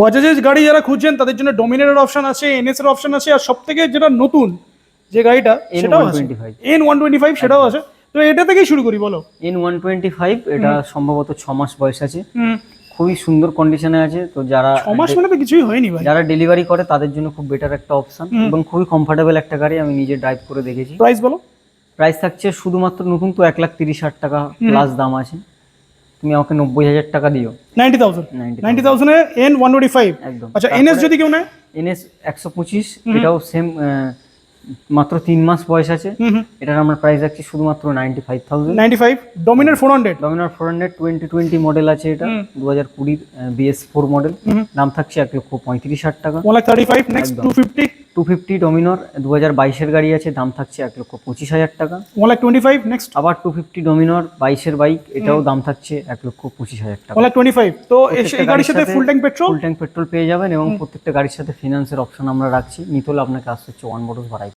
বাজাজের গাড়ি যারা খুঁজছেন তাদের জন্য ডোমিনারের অপশন আছে, এনএস এর অপশন আছে, আর সবথেকে যেটা নতুন যে গাড়িটা সেটাও আছে, N125 N125 সেটাও আছে। তো এটা থেকেই শুরু করি, বলো। N125 এটা সম্ভবত 6 মাস বয়স আছে, হুম, খুবই সুন্দর কন্ডিশনে আছে। তো যারা 6 মাস মানে তো কিছুই হয়নি ভাই। যারা ডেলিভারি করে তাদের জন্য খুব বেটার একটা অপশন এবং খুবই কমফোর্টেবল একটা গাড়ি, আমি নিজে ড্রাইভ করে দেখেছি। প্রাইস বলো। প্রাইস থাকছে শুধুমাত্র নতুন তো 1,30,000 টাকা প্লাস দাম আছে, তুমি আমাকে 90,000 টাকা দিও। 90,000, 90,000 90,000 এ N125। একদম। আচ্ছা, এনএস যদি কেউ নেয়? NS 125 এটাও সেম, মাত্র 3 মাস বয়স আছে। এটার আমরা প্রাইস রাখছি শুধুমাত্র 95,000। 95। ডোমিনার 400। ডমিনার 400 2020 মডেল আছে, এটা 2020 BS4 মডেল। দাম থাকছে 1,35,000 টাকা। 1,35,000। নেক্সট 250। 250 ডমিনর 2022 এর গাড়ি আছে, দাম থাকছে 1,25,000 টাকা। 1,25,000। নেক্সট আবার 250 ডমিনর 22 এর বাইক, এটাও দাম থাকছে 1,25,000 টাকা। 1,25,000। তো এই গাড়ির সাথে full tank petrol? Full tank petrol পেয়ে যাবেন এবং প্রত্যেকটা গাড়ির সাথে ফিনান্সের অপশন আমরা রাখছি। নিতে হলে আপনাকে আসতে হচ্ছে ওয়ান মোটরস ভাড়ায়।